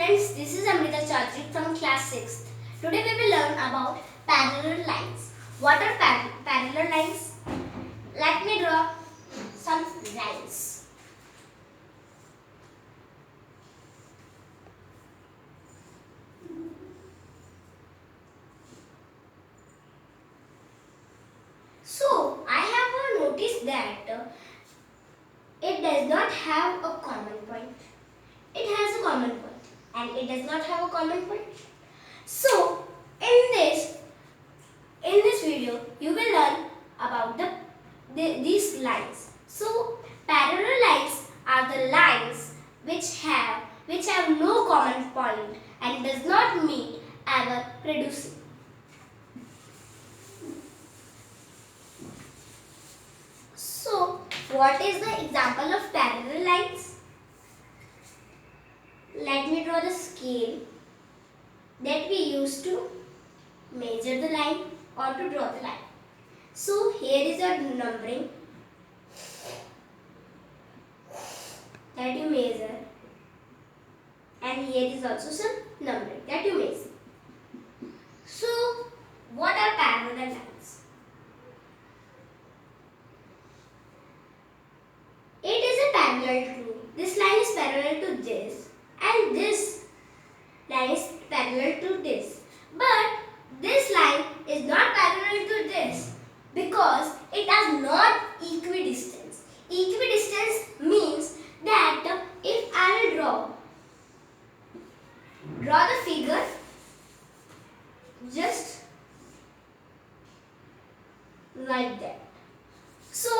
Friends, this is Amrita Choudhary from class 6th. Today we will learn about parallel lines. What are parallel lines? Let me draw some lines. So, I have noticed that it does not have a common point. It has a common point and it does not have a common point. So, in this video, you will learn about these lines. So, parallel lines are the lines which have no common point and does not meet ever producing. So, what is the example of parallel lines? Let me draw the scale that we use to measure the line or to draw the line. So, here is your numbering that you measure, and here is also some numbering that you measure. So, what are parallel lines? It is a parallel to, this line is parallel to this, and this line is parallel to this. But this line is not parallel to this because it has not equidistance. Equidistance means that if I will draw the figure just like that. So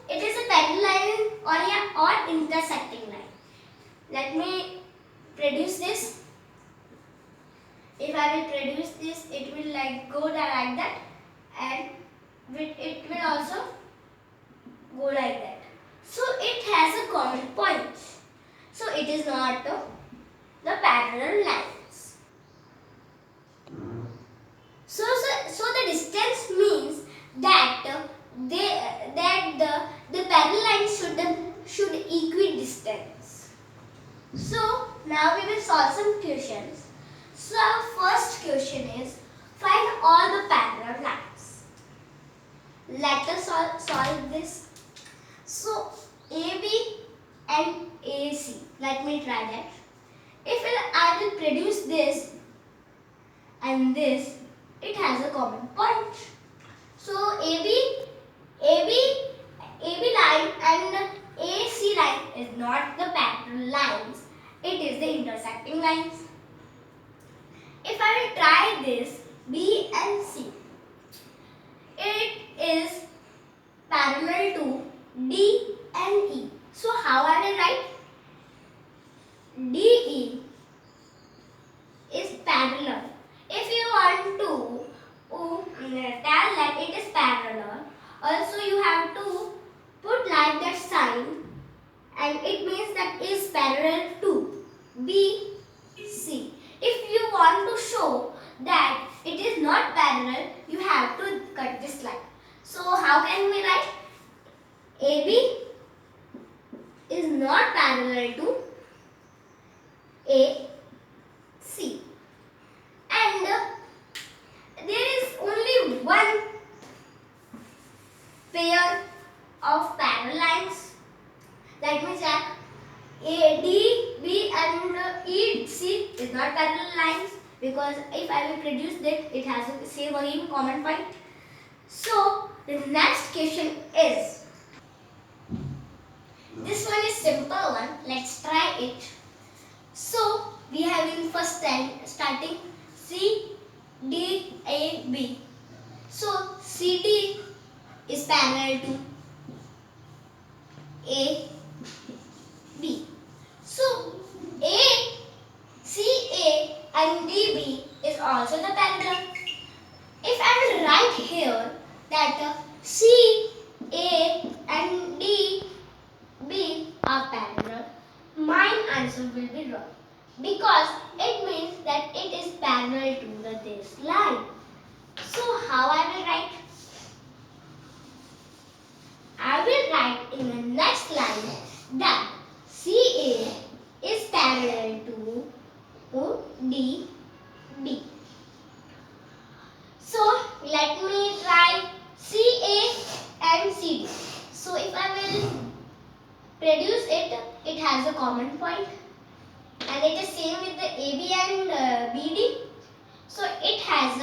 it is a parallel line or intersecting line. Let me produce this. If I will produce this, it will go like that, and it will also go like that. So it has a common point. So it is not the parallel lines. So the distance means that the parallel lines should equidistance. So now we will solve some questions. So our first question is, find all the parallel lines. Let us solve this. So AB and AC. Let me try that. If I will produce this and this, it has a common point. So AB line and AC line is not the parallel lines. It is the intersecting lines. If I will try this B and C, it is parallel to D and E. So how I will write? DE is parallel. If you want to tell that it is parallel, also you have to put like that sign, and it means that is parallel to B, C. If you want to show that it is not parallel, you have to cut this line. So how can we write? AB is not parallel to AC. And there is only one pair of parallel lines. Let me check. D, B and E, C is not parallel lines because if I will produce that, it has the same again common point. So the next question is, this one is simple one. Let's try it. So we have in first time starting C, D, A, B. So CD is parallel to A, B. So CA and DB is also the parallel. If I will write here that CA and DB are parallel, my answer will be wrong because it means that it is parallel to this line. So how I will write? I will write in the next line that CA is parallel to D, B. So let me try CA and CD. So if I will produce it, it has a common point, and it is same with the AB and BD. So it has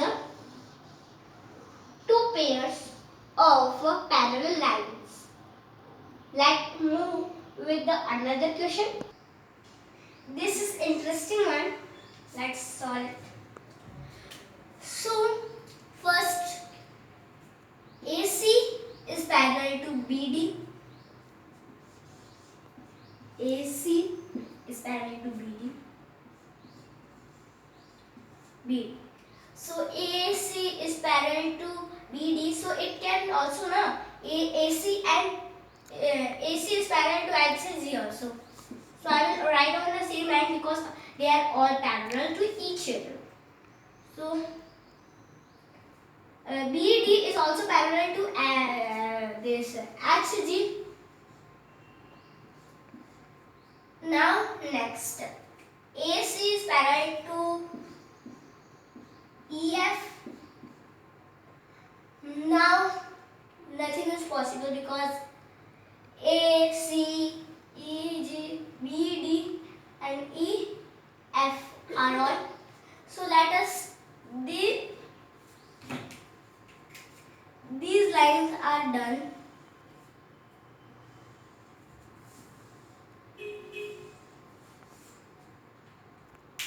two pairs of parallel lines. Let's move with the another question. This is interesting one. Let's solve it. So first, AC is parallel to BD. AC is parallel to BD. BD. So AC is parallel to BD. So it can also na AC and AC is parallel to HCG also. So I will write on the same line because they are all parallel to each other. So BD is also parallel to this HG. Now next, AC is parallel to EF. Now nothing is possible because AC, EG, BD and EF are all. So let us these lines are done.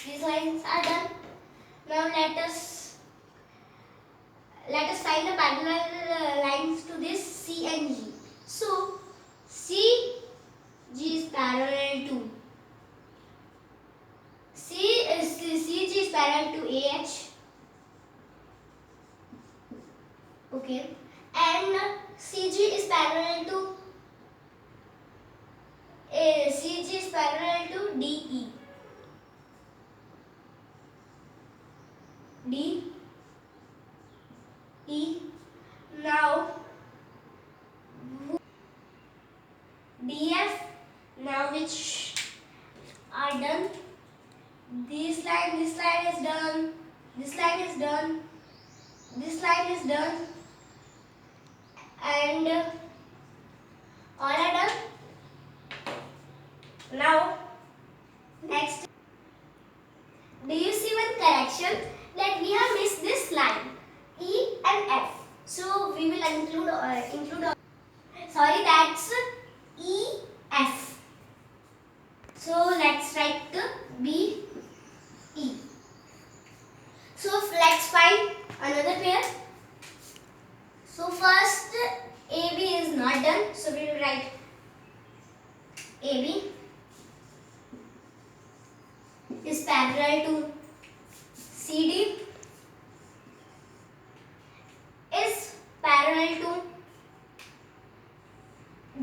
These lines are done. Now let us find the parallel lines to this C and G. So CG is parallel to CG is parallel to AH. Okay, and CG is parallel to CG is parallel to DE. DE. Now DF. Now which are done. This line is done. This line is done. This line is done. And all are done. Now next, do you see one correction that we have missed this line E and F? So we will include sorry, that's EF. So let's write BE. So let's find another pair. So first, AB is not done, so we will write AB is parallel to CD, is parallel to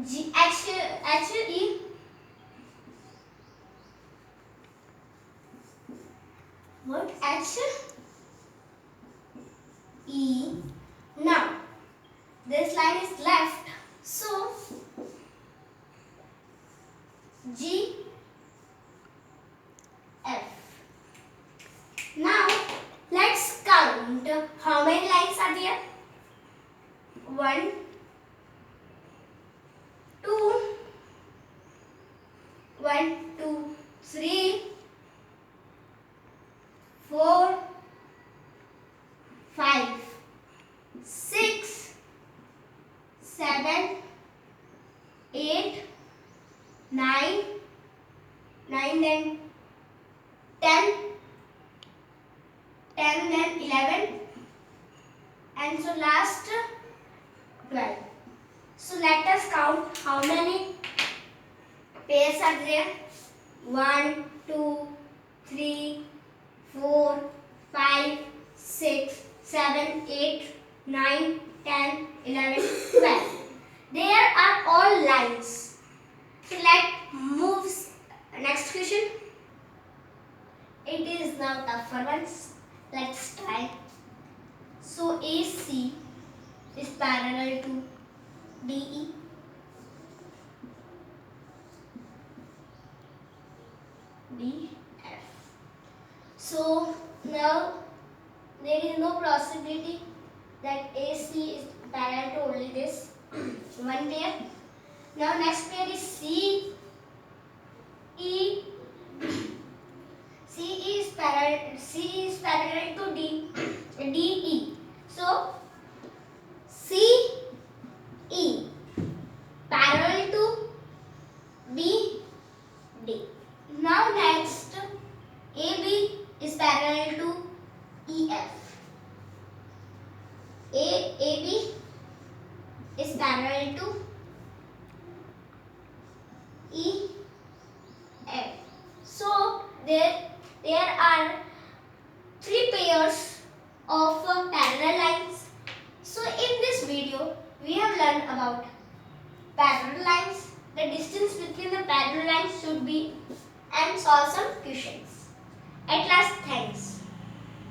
HE, what HE. Now this line is left, so GF. Now let's count how many lines are there. 1, 2, 1, 2, 3, 4, 5, 6, 7, 8, 9, then 10, then 11, and so last 12. So let us count how many pairs are there. 1, 2, 3, 4, 5, 6, 7, 8, 9, 10, 11, 12. There are all lines. So let's move next question. It is now tougher ones. Let's try. So AC is parallel to DE. DF. So now there is no possibility that AC is parallel to only this one pair. Now next pair is CE. CE is parallel to DE. So CE parallel to BD. Now next AB is parallel to EF. AB is parallel to EF. So there are three pairs of parallel lines. So in this video we have learned about parallel lines, the distance between the parallel lines should be, and solve some questions.